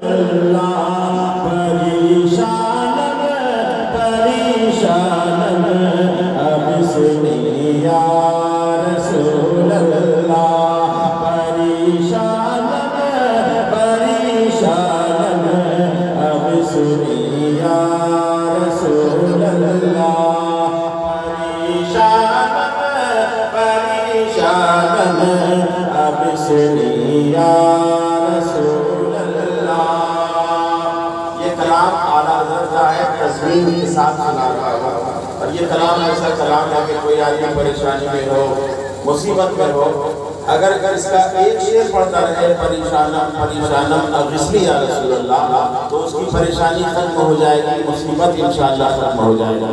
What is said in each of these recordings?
اللہ پریشانم پریشانم اب سنی یا رسول اللہ پریشانم پریشانم اب سنی یا رسول اللہ پریشانم پریشانم اب سنی یا رسول اللہ۔ یہ کلام اعلیٰ حضرت کا ہے، تزمین کے ساتھ سنا رہا ہے، اور یہ کلام ایسا کلام ہے کہ کوئی آدمی پریشانی میں ہو، مصیبت میں ہو، اگر اس کا ایک شعر پڑھتا رہے پریشانم پریشانم اغثنی یا رسول اللہ، تو اس کی پریشانی ختم ہو جائے گی، مصیبت انشاءاللہ ختم ہو جائے گی۔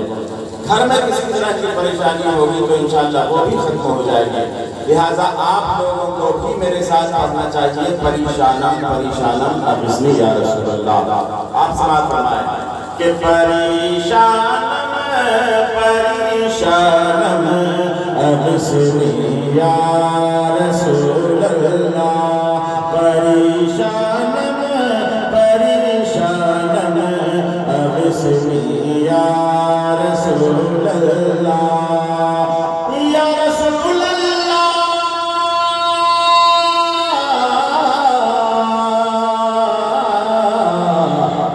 گھر میں کسی طرح کی پریشانی ہوگی تو انشاءاللہ وہ بھی ختم ہو جائے گی۔ لہٰذا آپ لوگوں کو بھی میرے ساتھ پڑھنا چاہیے پریشانم پریشانم اغثنی یا رسول اللہ۔ آپ سماعت فرمائیں کہ پریشانم پریشانم اغثنی یا رسول اللہ پریشانم پریشانم اغثنی یا رسول اللہ یا رسول اللہ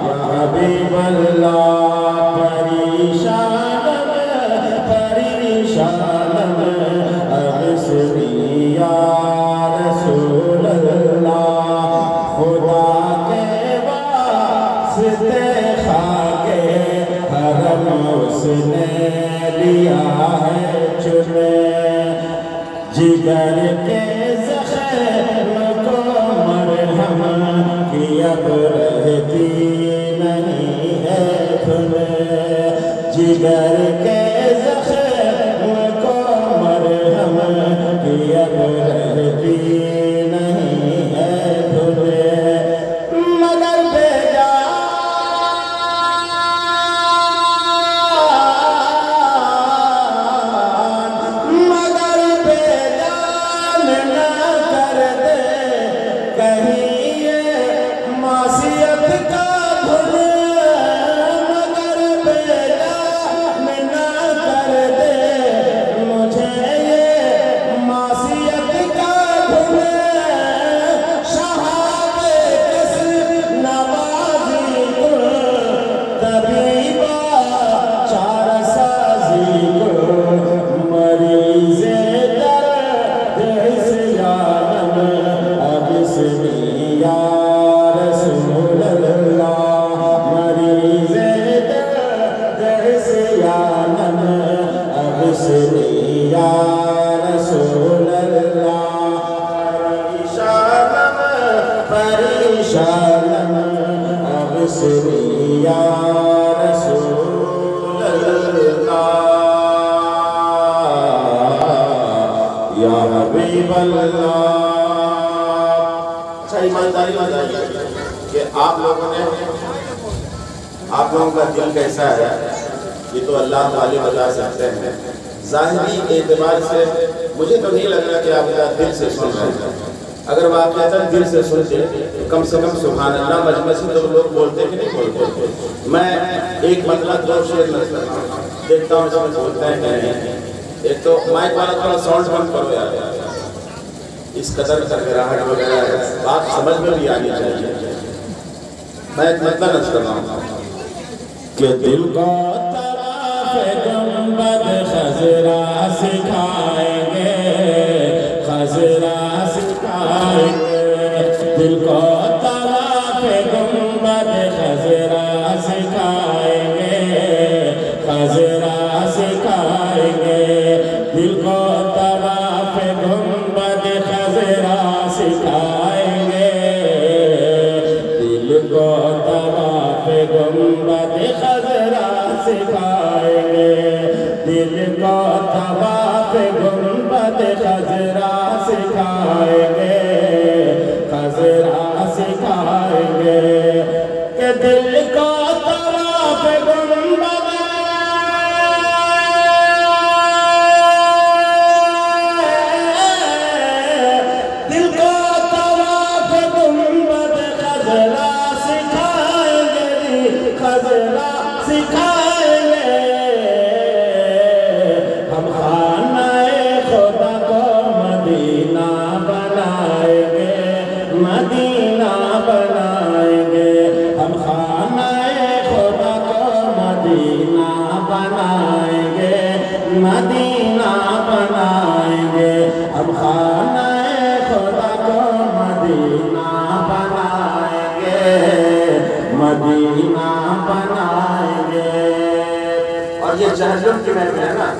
یا حبیب اللہ پریشانم پریشانم اغثنی یا رسول اللہ خدا کے واسطے خاک حرم اس نے لیا ہے چنے جگر کے زخم کو مرہم کی اب رہتی نہیں ہے تمہیں جگر کے زخم کو مرہم کی اب رہتی نہیں ہے تمہیں مگر بیجا مگر بیجان نہ کر دے کہیں یہ معصیت کا دھن مگر بیجان نہ کر دے مجھے یہ معصیت کا دھن شہاب کس نوازی کن طبیبہ چار سازی کن مریض درد عصیانم اغثنی یا رسول اللہ مریض درد عصیانم اغثنی یا رسول اللہ پریشانم پریشانم اغثنی یا رسول اللہ یا حبیب اللہ۔ اچھا ایمانداری بتائیے کہ آپ لوگوں کا دل کیسا ہے یہ تو اللہ تعالیٰ بتا سکتے ہیں۔ ظاہری اعتبار سے مجھے تو نہیں لگ رہا کہ آپ کا دل سے سن رہے ہیں، اگر واقعات دل سے سنتے کم سے کم سبحان اللہ مجمع سے تو لوگ بولتے کہ نہیں بولتے۔ میں ایک مطلب دو شعر دیکھتا ہوں اس میں بولتے ہیں کہ نہیں۔ ایک تو مائک والا تھوڑا ساؤنڈ بند کرو یار، اس قدر گراہٹ وغیرہ ہے، بات سمجھ میں بھی آنی چاہیے۔ میں ایک مطلب نظر رہا ہوں کہ دل کو طواف گنبد خضرا سکھائیں گے، خضرا سکھائیں گے، دل کو طواف گنبد خضرا سکھائیں گے، خضرا سکھائیں گے، دل کو طواف گنبد خضرا سکھائیں گے، دل کو طواف گنبد خضرا سکھائیں گے، دل کو طواف گنبد خضرا سکھائیں گے، خضرا سکھائیں گے کہ دل کو طواف گنبد دل کو طواف گنبد خضرا سکھائیں گے ہم خانہ خدا کو مدینہ بنائیں گے مدینہ بنائیں گے ہم خانہ خدا کو مدینہ بنائیں گے مدینہ بنائیں گے ہم خانہ خدا کو مدینہ بنائیں گے مدینہ بنائیں گے اور یہ جہنم کی محفل ہے نا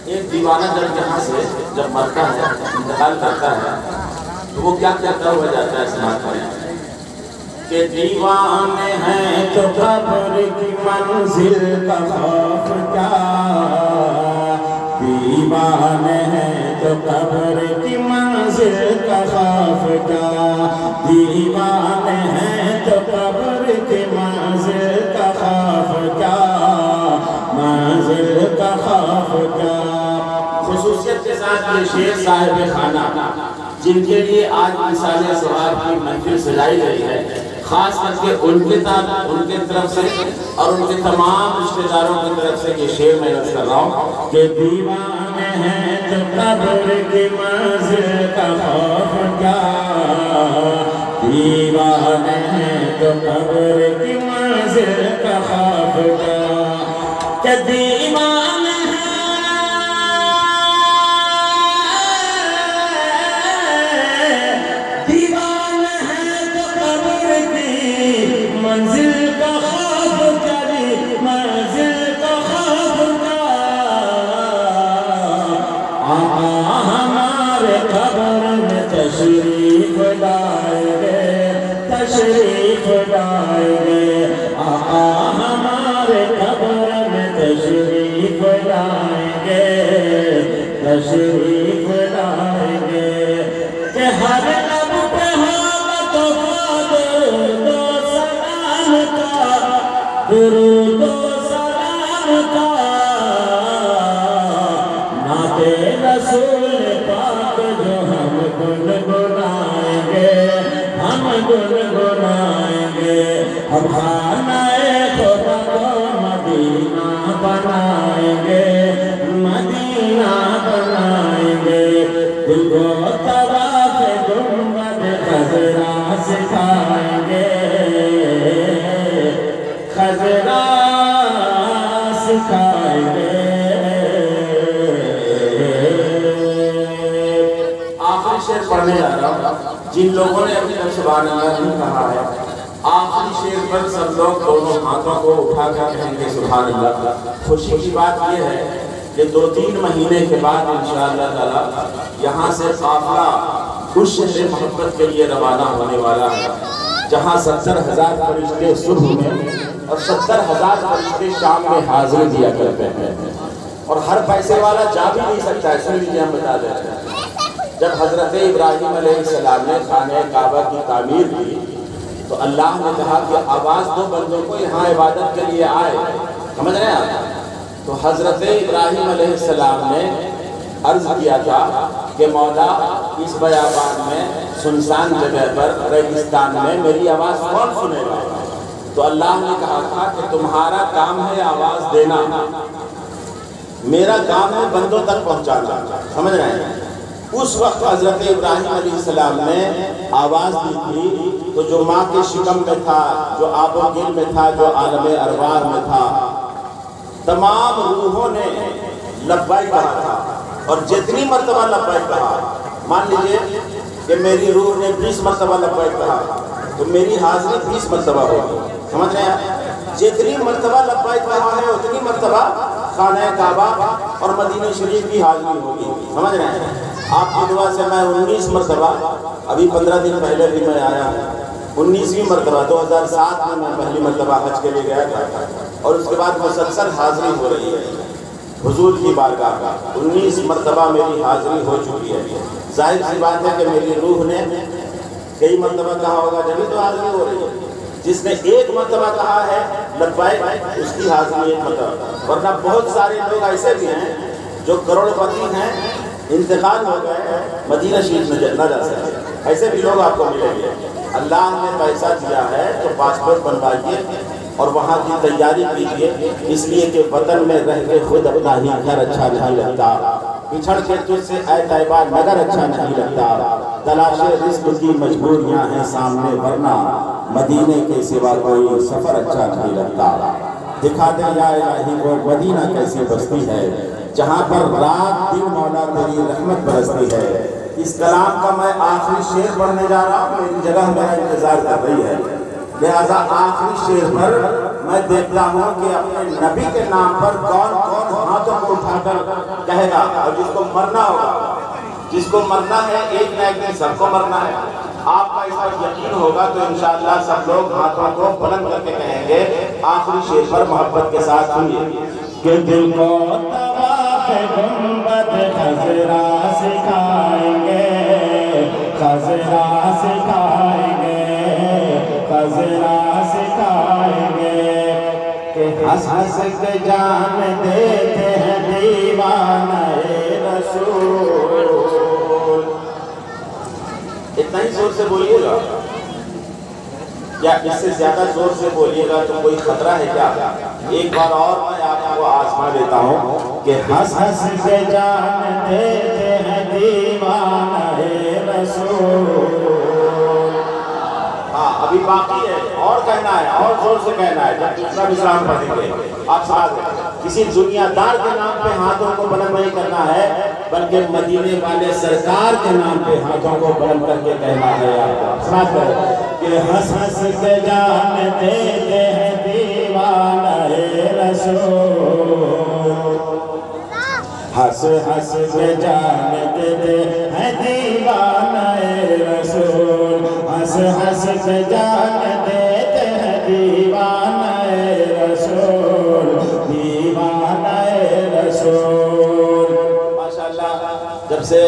ایک دیوانہ جب یہاں سے جب مرتا ہے انتقال کرتا ہے تو وہ کیا کہتا ہوا جاتا ہے سماعت کریں کہ دیوانے ہیں تو قبر کی منزل کا خوف کیا دیوانے ہیں تو قبر کی منزل کا خوف کیا دیوانے ہیں تو قبر کی منزل کا خوف کیا منزل کا خوف کیا خصوصیت کے ساتھ یہ شیر صاحب خانہ جن کے لیے آج مثال ثواب کی محفل سجائی گئی ہے خاص کر کے ان کے طرف سے اور ان کے تمام رشتہ داروں کی طرف سے یہ شعر میں عرض کر رہا ہوں کہ دیوانے ہیں تو قبر کی منزل کا خوف کیا دیوانے ہیں تو قبر کی منزل کا خوف کیا کہ دیوانے منزل کا خوف کری منزل کا خوف کا آقا ہمارے قبر میں تشریف لائیں گے تشریف لائیں گے آقا ہمارے قبر میں تشریف لائیں گے تشریف لائیں گے کہ ہر لب پہ ہوگا تو درود و سلام کا نعت رسول پاک جو ہم گنگنائیں گے ہم گنگنائیں گے ہم خانہ خدا کو مدینہ بنائیں گے مدینہ بنائیں گے دل کو طواف گنبد خضرا سکھائیں گے خضرا سکھائیں گے آخری شعر پڑھنے جا رہا ہوں جن لوگوں نے ابھی تک سبحان اللہ نہیں کہا ہے آخری شعر پر سب لوگ دونوں ہاتھوں کو اٹھا کر کہیں گے سبحان اللہ خوشی کی بات یہ ہے کہ 2-3 مہینے کے بعد انشاءاللہ تعالی یہاں سے قافلہ خوش سے محبت کے لیے روانہ ہونے والا ہے جہاں 70,000 فرشتے صبح میں اور 70,000 فرشتے شام میں حاضری دیا کرتے ہیں اور ہر پیسے والا جا بھی نہیں سکتا ہے سن لیجیے ہم بتا دیتے ہیں جب حضرت ابراہیم علیہ السلام نے خانہ کعبہ کی تعمیر کی تو اللہ نے کہا کہ آواز دو بندوں کو یہاں عبادت کے لیے آئے سمجھ رہے ہیں آپ تو حضرت ابراہیم علیہ السلام نے عرض کیا تھا کہ مولا اس بیابان میں سنسان جگہ پر ریگستان میں میری آواز کون سنے گا تو اللہ نے کہا تھا کہ تمہارا کام ہے آواز دینا میرا کام ہے بندوں تک پہنچانا سمجھ رہے ہیں اس وقت حضرت ابراہیم علیہ السلام نے آواز دی تھی تو جو ماں کے شکم میں تھا جو آب و گل میں تھا جو عالم ارواح میں تھا تمام روحوں نے لبیک کہا تھا اور جتنی مرتبہ لبیک کہا مان لیجئے کہ میری روح نے 20 مرتبہ لبیک کہا تو میری حاضری 20 مرتبہ ہوگی سمجھ رہے ہیں جتنی مرتبہ لبیک کہا ہے اتنی مرتبہ خانہ کعبہ اور مدینہ شریف کی حاضری ہوگی سمجھ رہے ہیں آپ کی دعا سے میں 19 مرتبہ ابھی 15 دن پہلے بھی میں آیا ہوں 19ویں مرتبہ 2007 میں پہلی مرتبہ حج کے لیے گیا تھا اور اس کے بعد مسلسل حاضری ہو رہی ہے حضور کی بارگاہ کا 19 مرتبہ میری حاضری ہو چکی ہے ظاہر سی بات ہے کہ میری روح نے کئی مرتبہ کہا ہوگا جبھی تو حاضری ہو رہی ہے جس نے ایک مرتبہ کہا ہے لبیک اس کی حاضری ایک مرتبہ ورنہ بہت سارے لوگ ایسے بھی ہیں جو کروڑ پتی ہیں انتقال ہو گئے، مدینہ شریف نہ جا سکے، ایسے بھی لوگ آپ کو ملیں گے۔ اللہ نے پیسہ دیا ہے تو پاسپورٹ بنوائیے اور وہاں کی تیاری کیجیے، اس لیے کہ وطن میں رہ کے خود اپنا ہی گھر اچھا نہیں لگتا، بچھڑ کے تجھ سے اے طیبہ نگر اچھا نہیں لگتا، تلاش رزق کی مجبوریاں ہیں سامنے ورنہ مدینے کے سوا کوئی سفر اچھا نہیں لگتا۔ دکھا دے یا الہی وہ مدینہ کیسی بستی ہے جہاں پر رات دن مولا تیری رحمت برستی ہے۔ اس کلام کا میں آخری شعر پڑھنے جا رہا ہوں، میری جگہ میرا انتظار کر رہی ہے، لہذا آخری شعر پر میں دیکھتا ہوں کہ اپنے نبی کے نام پر کون کون ہاتھوں کو اٹھا کر کہے گا، اور جس کو مرنا ہوگا، جس کو مرنا ہے ایک نہ ایک دن سب کو مرنا ہے۔ آپ کا اس پر یقین ہوگا تو انشاءاللہ سب لوگ ہاتھوں کو بلند کر کے کہیں گے۔ آخری شعر پر محبت کے ساتھ سنیے کہ دل کو طواف گنبد خضرا سکھائیں گے، خضرا سکھائیں گے، خضرا سکھائیں گے، کہ ہنس ہنس کے جان دیتے ہیں دیوانہ رسول۔ اتنا ہی زور سے بولیے گا یا اس سے زیادہ زور سے بولیے گا تو کوئی خطرہ ہے کیا؟ ایک بار اور میں آپ کو آزما دیتا ہوں کہ ہنس ہنس کے جان دیتے ہیں دیوانہ رسول۔ ہاں ابھی باقی ہے، اور کہنا ہے، اور زور سے کہنا ہے، جب دوسرا اسلام پڑھیں گے آپ ساتھ ہیں۔ کسی دنیا دار کے نام پہ ہاتھوں کو بلند نہیں کرنا ہے بلکہ مدینے والے سرکار کے نام پہ ہاتھوں کو بلند کر کے کہنا ہے آپ کو۔ ساتھ کریں کہ ہنس ہنس کے جان دیتے ہیں دیوانہ رسول، ہنس ہنس کے جان دیتے ہیں دیوانہ رسول، ہنس ہنس کے جان دیتے ہیں دیوانہ رسول، دیوانہ رسول۔ ماشاءاللہ جب سے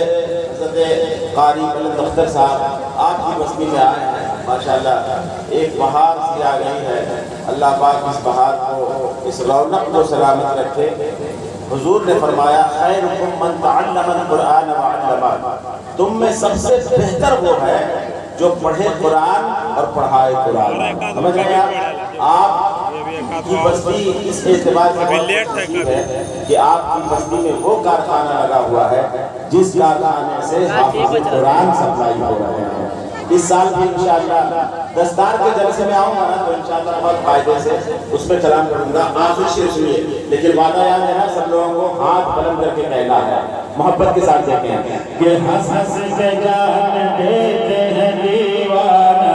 حضرت قاری بلند اختر صاحب آپ کی بستی میں آئے ہیں، ماشاءاللہ ایک بہار سی آ گئی ہے۔ اللہ پاک اس بہار کو، اس رونق کو سلامت رکھے۔ حضور نے فرمایا خیرکم من تعلم القرآن وعلمہ، تم میں سب سے بہتر وہ ہے جو پڑھے قرآن اور پڑھائے قرآن۔ سمجھ رہے ہیں آپ کی بستی اس اعتبار سے بہت ہے کہ آپ کی بستی میں وہ کارخانہ لگا ہوا ہے جس کارخانے سے حافظ قرآن سپلائی ہو رہے ہیں۔ اس سال بھی انشاءاللہ دستار کے جلسے میں آؤں گا نا تو انشاءاللہ بہت فائدے سے اس میں کلام کروں گا۔ آخری شعر سنیے، لیکن وعدہ یاد ہے نا سب لوگوں کو ہاتھ بلند کر کے کہنا ہے، محبت کے ساتھ کہتے ہیں کہ ہنس ہنس کے جان دیتے ہیں دیوانہ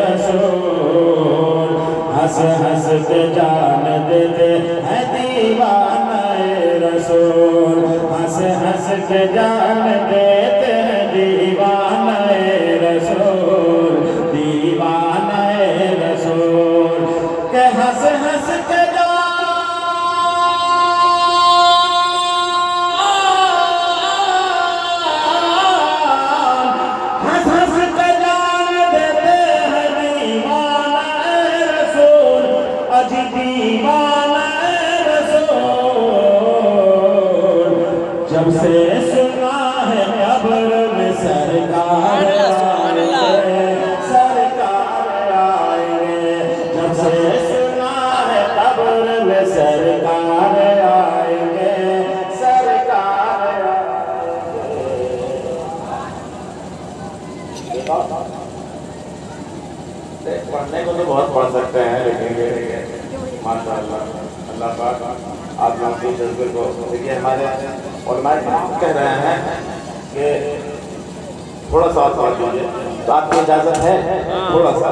رسول، ہنس ہنس کے جان دیتے ہیں دیوانہ رسول، ہنس ہنس کے جان دیتے ہیں دیوانہ رسول، دیوانہ رسول، کہ ہنس ہنس کے جب سے سنا ہے قبر میں سرکار آئیں گے، سرکار آئیں گے، جب سے سنا ہے قبر میں سرکار آئیں گے، سرکار آئیں گے۔ پڑھنے کو تو بہت پڑھ سکتے ہیں لیکن ماشاءاللہ اللہ پاک آپ لوگوں کے جذبے کو دیکھیے۔ ہمارے علماء کرام کہہ رہے ہیں کہ تھوڑا سا پڑھ لیجیے تو آپ کی اجازت ہے تھوڑا سا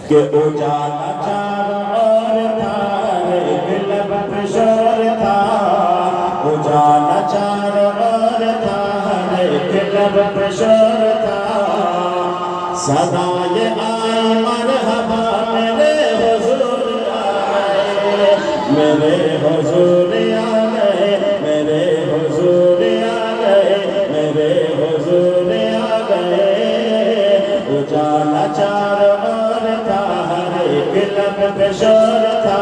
کہ اجالا چار اور تھا ایک لب پہ شور تھا، اجالا چار اور تھا ایک لب پہ شور تھا، صدائے آئی مرحبا میرے حضور آئے، میرے حضور آئے، میرے حضور آئے، میرے حضور آئے، اجالا چار اور تھا ایک لب پہ شور تھا،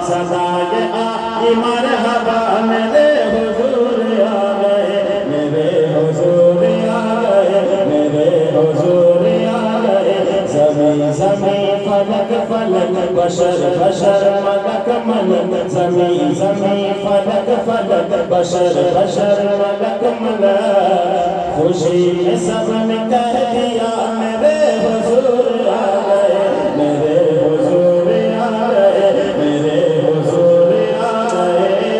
صدائے آئی مرحبا میرے حضور آئے۔ فلک فلک بشر بشر ملک ملک خوشی میں سب نے کہہ دیا میرے حضور آ گئے میرے حضور آ گئے میرے حضور آ گئے۔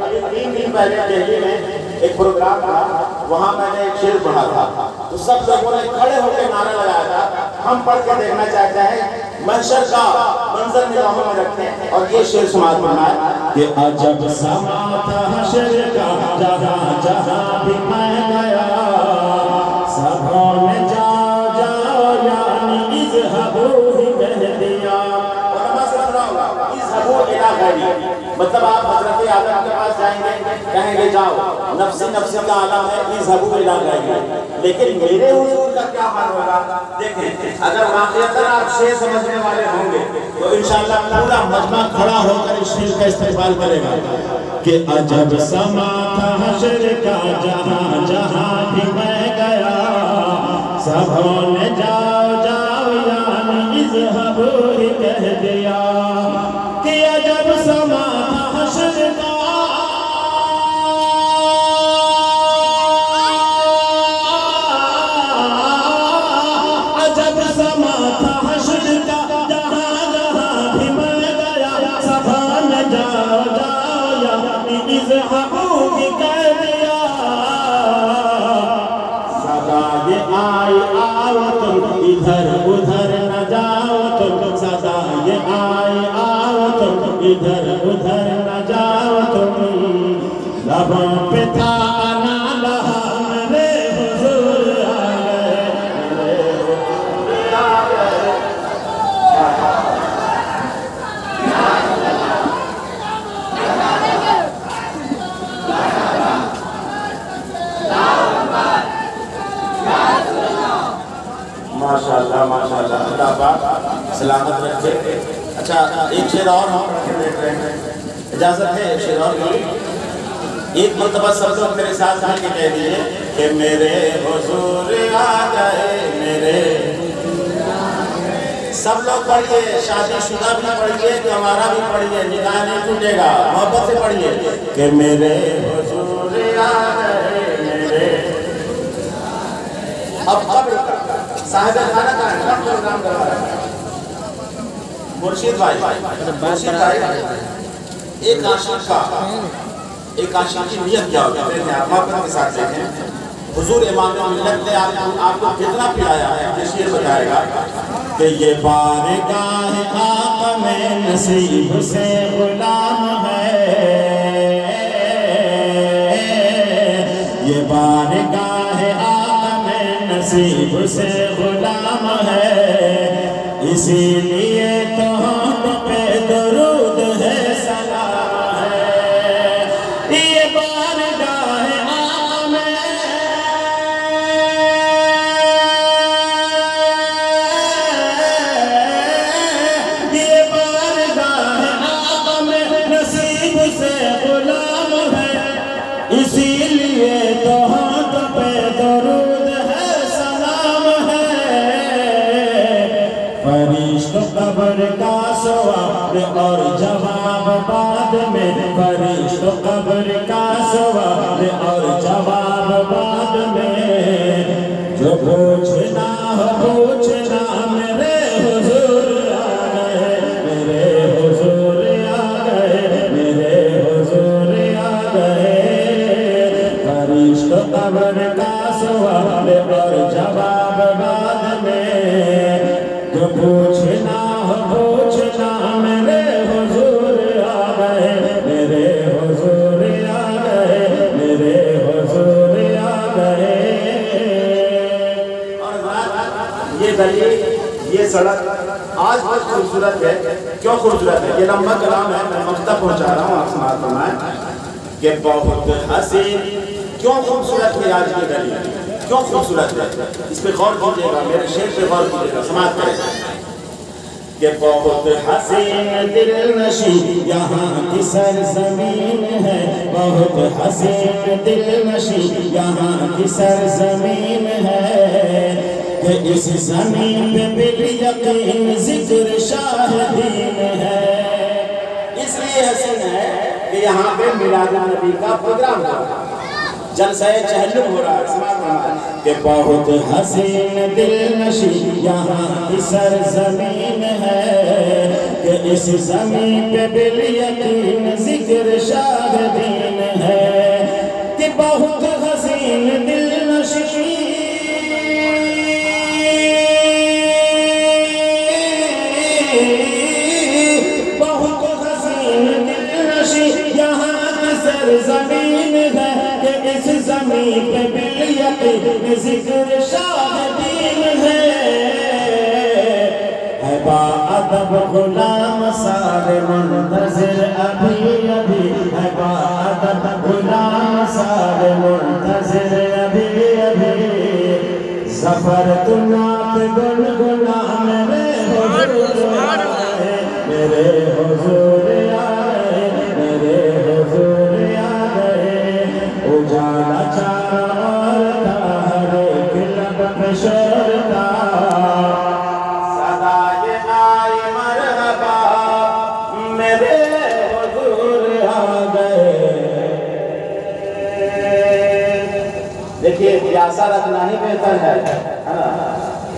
ابھی 3 دن پہلے دہلی میں ایک پروگرام تھا، وہاں میں نے ایک شعر پڑھا تھا تو سب لوگوں نے کھڑے ہو کے نعرہ لگایا تھا۔ ہم پڑھ کے دیکھنا چاہتے ہیں، محشر کا منظر نگاہوں میں رکھتے ہیں اور یہ شعر سماعت فرمائے کہ عجب سما تھا حشر کا جہاں جہاں بھی میں گیا سبوں نے جاؤ جاؤ یعنی اذہبوا ہی کہہ دیا۔ علماء سے سنا ہوگا اذہبوا الی غیری، مطلب آپ حضرت آدم کے پاس جائیں گے کہیں گے جاؤ نفسی نفسی کا عالم ہے اذہبوا الی غیری، لیکن میرے حضور کا کیا حال ہوگا؟ دیکھیں اگر واقعتاً آپ شعر سمجھنے والے ہوں گے تو انشاءاللہ پورا مجمع کھڑا ہو کر اس شعر کا استقبال کرے گا کہ عجب سما تھا حشر کا جہاں جہاں بھی میں گیا سبوں نے جاؤ جاؤ یعنی اذہبوا ہی کہہ دیا۔ کہ عجب سما تھا حشر کا عجب سما تھا حشر کا جہاں جہاں بھی میں گیا سبوں نے جاؤ جاؤ یعنی اذہبوا ہی کہہ دیا۔ صدا یہ آئی آؤ تم ادھر ادھر نہ جاؤ تم صدا یہ آئی آؤ تم ادھر ادھر نہ جاؤ تم لبوں پہ تھا آنا لہا میرے حضور آ گئے میرے حضور آ گئے۔ ماشاءاللہ ماشاءاللہ، اللہ پاک سلامت رکھے۔ اچھا ایک شعر اور ہم پڑھ کے دیکھ رہے ہیں، اجازت ہے ایک شعر اور کی؟ ایک مرتبہ سب لوگ میرے ساتھ مل کے کہہ دیجئے کہ میرے حضور آ گئے میرے، سب لوگ پڑھیے، شادی شدہ بھی پڑھیے ہمارا بھی پڑھیے، نگاہ نہیں ٹوٹے گا، محبت سے پڑھیے کہ میرے حضور آ گئے میرے۔ اب صاحب خانہ کا احترام پروگرام کروا رہا ہے مرشد بھائی، مرشد بھائی ایک عاشق کی نیت کیا ہوتا ہے؟ آپ محبت کے ساتھ دیکھیں، حضور امام ملت نے آپ کو کتنا پلایا ہے، یہ شعر بتائے گا کہ یہ بارگاہ آقا میں نصیب سے غلام ہے، یہ بارگاہ آقا میں نصیب سے غلام ہے، اسی لیے تو ہم پہ درود ہے سلام ہے۔ یہ بارگاہ آقا میں یہ بارگاہ آقا میں نصیب سے غلام ہے، اسی لیے تو ہم پہ درود ہے سلام ہے۔ فرشت قبر کا سوال اور جواب بعد میں، فرشت قبر کا سوال اور جواب بعد میں، جو پوچھنا ہو پوچھنا میرے حضور آ گئے میرے حضور آ گئے میرے حضور آ گئے۔ فرشت قبر کا سوال اور جواب بعد میں، جو پوچھنا ہو پوچھنا میرے حضور آ گئے میرے حضور آ گئے میرے حضور آ گئے۔ اور یہ گلی یہ سڑک آج بہت خوبصورت ہے، کیوں خوبصورت ہے؟ یہ لمبا کلام ہے، میں مقطع پہنچا رہا ہوں، آپ سماعت فرمائیں کہ بہت حسین، کیوں خوبصورت ہے آج کی گلی، کیوں خوبصورت ہے؟ اس پہ غور کیجئے گا، میرے شعر پہ غور کیجئے گا، سماعت کریں کہ بہت حسین دل نشی یہاں کی سرزمین ہے، بہت حسین دل نشی یہاں کی سرزمین ہے، کہ اس زمین پہ بال یقین ذکر شاہ دین ہے، اس لیے یہ حسین ہے کہ یہاں پہ میلاد النبی کا پروگرام ہو رہا ہے، جلسہ چہلم ہو رہا ہے. سماعت فرمائیں کہ بہت حسین دل نشی یہاں کی سرزمین ہے، کہ اس زمین پہ بالیقین ذکر شاہ دین ہے. کہ بہت حسین دل نشی بہت حسین دل نشی یہاں کی سرزمین ہے، کہ اس زمین پہ بالیقین ذکر شاہ دین ہے. با ادب غلام سارے منتظر ابھی ابھی ہے، با ادب غلام سارے منتظر ابھی ابھی. ظفر تنات گنگنا میرے حضور آئے، میرے حضور آئے، میرے حضور آئے. اجالا چار کا ہر ایک لب پہ شور کا صدائے آئی مرحبا میرے حضور آ گئے. دیکھیے پیاسا رکھنا ہی بہتر ہے نا،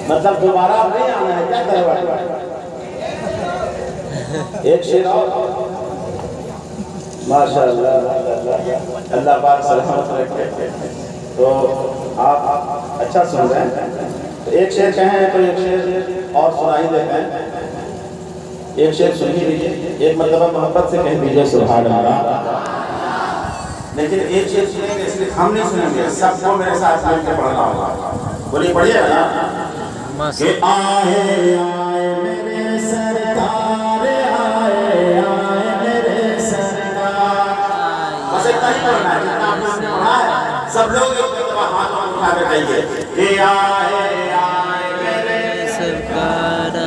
مطلب دوبارہ اب نہیں آنا ہے. کیا کروا ایک شعر اور ماشاءاللہ اللہ پاک سلامت رکھے. تو آپ اچھا سن رہے ہیں، تو ایک شعر کہیں تو ایک شعر اور سنائی دیتے ہیں. ایک شعر سن ہی لیجیے، ایک مرتبہ محبت سے کہہ دیجیے سبحان اللہ. لیکن ایک شعر سنیں گے اس لیے ہم نہیں سنیں گے، سب کو میرے ساتھ مل کے پڑھنا ہوگا. بولیے پڑھیے نا کہ آئے آئے میرے سرکار، آئے آئے میرے سرکار. بس اتنا ہی پڑھنا ہے جتنا آپ نے ہم نے پڑھا ہے. سب لوگ ایک مرتبہ ہاتھوں اٹھا کر کہیے کہ آئے آئے میرے سرکار.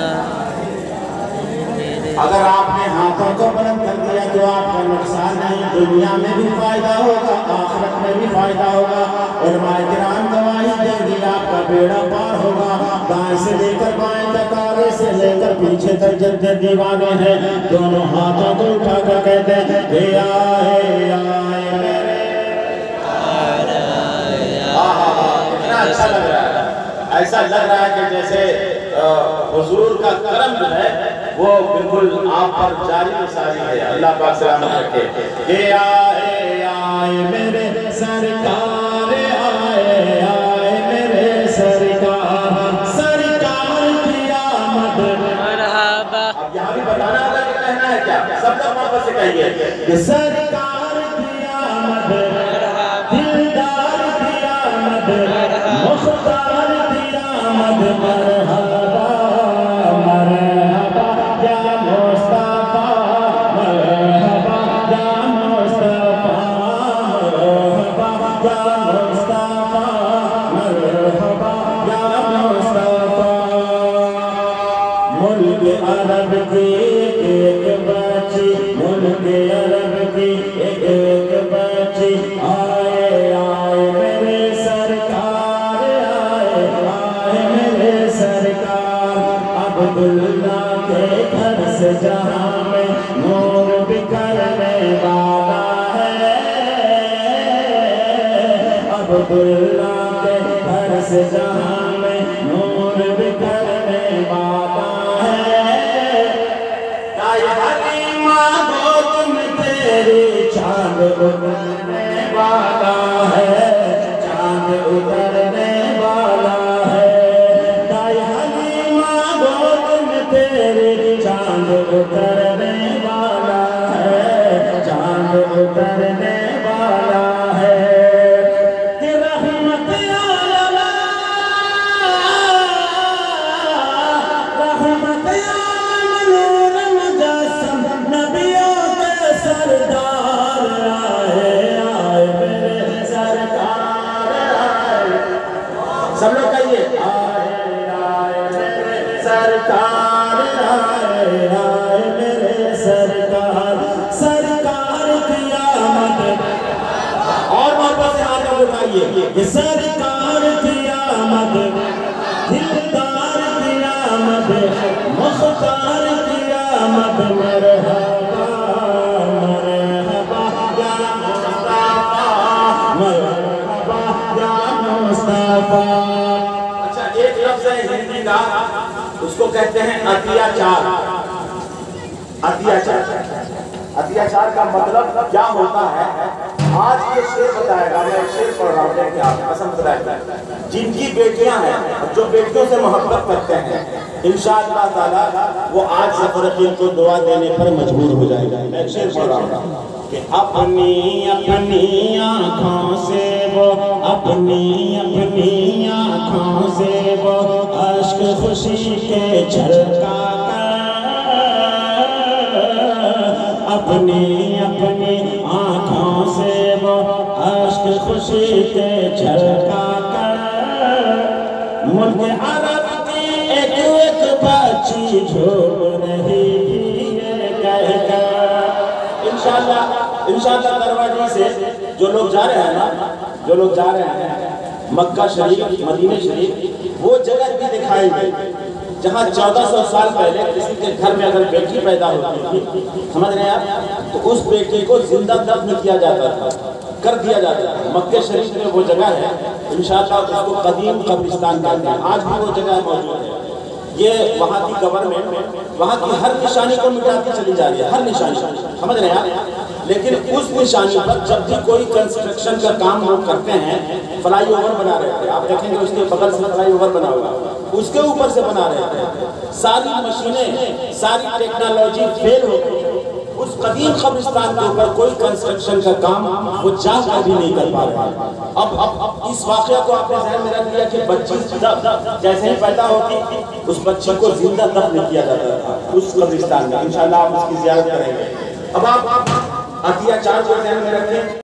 اگر آپ نے ہاتھوں کو بلند کر دیا تو آپ کا نقصان نہیں، دنیا میں بھی فائدہ ہوگا، آخرت میں بھی فائدہ ہوگا. علماء کرام گواہی دیں گی آپ کا بیڑا پار ہوگا. دائیں سے لے کر بائیں تک، آگے سے لے کر پیچھے تک جتنے دیوانے ہیں دونوں ہاتھوں کو اٹھا کر کہتے ہیں کہ آئے آئے میرے. اتنا اچھا لگ رہا ہے، ایسا لگ رہا ہے کہ جیسے حضور کا کرم جو ہے وہ بالکل آپ پر جاری و ساری ہے. اللہ پاک سلامت رکھے. کہ آئے آئے میرے سرکار، آئے آئے میرے سرکار. سرکار کی آمد. مرحبا. اب یہاں بھی بتانا ہوگا کہ کہنا ہے کیا، سب لوگ محبت سے کہیے کہ سرکار کی آمد، دلدار کی آمد، مختار کی آمد. مرحبا مرحبا یا مصطفیٰ، مرحبا یا مصطفیٰ، مرحبا یا مصطفیٰ، مرحبا یا مصطفیٰ. ملک عرب کی ایک بچی، ملک عرب کی ایک بچی. آئے آئے میرے سرکار، آئے آئے میرے سرکار. عبداللہ کے گھر سے جہاں میں نور بکھرنے والا ہے. عبداللہ کے گھر سے جہاں میں نور بکھرنے والا ہے. حلیمہ گو تم تیری چاند اترنے والا ہے، چاند اترنے والا ہے. دائی حلیمہ گو تم تیری چاند اترنے والا ہے، چاند اترنے والا ہے. کہ رحمت عالم، رحمت عالم، نور مجسم، نبیوں کے سردار. آئے آئے میرے سرکار، آئے. سب لوگ کہیے آئے آئے میرے سرکار، آئے آئے میرے سرکار. سرکار کی آمد. اور محبت سے ہاتھ اٹھائیے. یہ سرکار کی آمد، دلدار کی آمد، مختار کی آمد. مرحبا کا اس کو کہتے ہیں عطیہ چار. عطیہ چار کا مطلب کیا ہوتا ہے آج یہ شعر بتائے گا. میں شعر پڑھ رہا ہوں کہ آپ پسند بتائے. جن کی بیٹیاں ہیں جو بیٹیوں سے محبت کرتے ہیں انشاءاللہ تعالی وہ آج ظفر عقیل کو دعا دینے پر مجبور ہو جائے گا. میں شعر پڑھ رہا ہوں کہ اپنی اپنی آنکھوں سے وہ اپنی اپنی آنکھوں سے وہ اشک خوشی کے چھلکا کر اپنی اپنی آنکھوں سے وہ اشک خوشی کے چھلکا کر ملک عرب کی ایک ایک بچی جھوم رہی ہے کہہ کر. انشاءاللہ دروازے سے جو لوگ جا رہے ہیں مکہ شریف مدینہ شریف وہ جگہ بھی دکھائی گئی جہاں 1400 سال پہلے کسی کے گھر میں اگر بیٹی پیدا ہوتی تھی سمجھ رہے ہیں آپ تو اس بیٹی کو زندہ دفن کیا جاتا تھا کر دیا جاتا تھا. مکہ شریف میں وہ جگہ ہے انشاءاللہ اس کو قدیم قبرستان کہتے ہیں. آج بھی وہ جگہ موجود ہے. یہ وہاں کی گورنمنٹ وہاں کی ہر نشانی کو مٹاتی چلی جا رہی ہے. ہر نشانی سمجھ رہے ہیں آپ. لیکن اس نشانی پر جب بھی کوئی کنسٹرکشن کا کام وہ کرتے ہیں فلائی اوور بنا رہے تھے. آپ دیکھیں گے اس کے بغل سے فلائی اوور بنا ہوگا اس کے اوپر سے بنا رہے تھے. ساری مشینیں ساری ٹیکنالوجی فیل ہو گئی. اس قدیم قبرستان کے اوپر کوئی کنسٹرکشن کا کام وہ جا کر بھی نہیں کر پا رہے. اب اس واقعہ کو آپ نے ذہن میں رکھ لیا کہ بچی جیسے ہی پیدا ہوتی اس بچی کو زندہ دفن کیا جاتا تھا اس قبرستان میں. انشاءاللہ آپ اس کی زیارت کریں گے. اب آپ عطیہ چار کو ذہن میں رکھیں.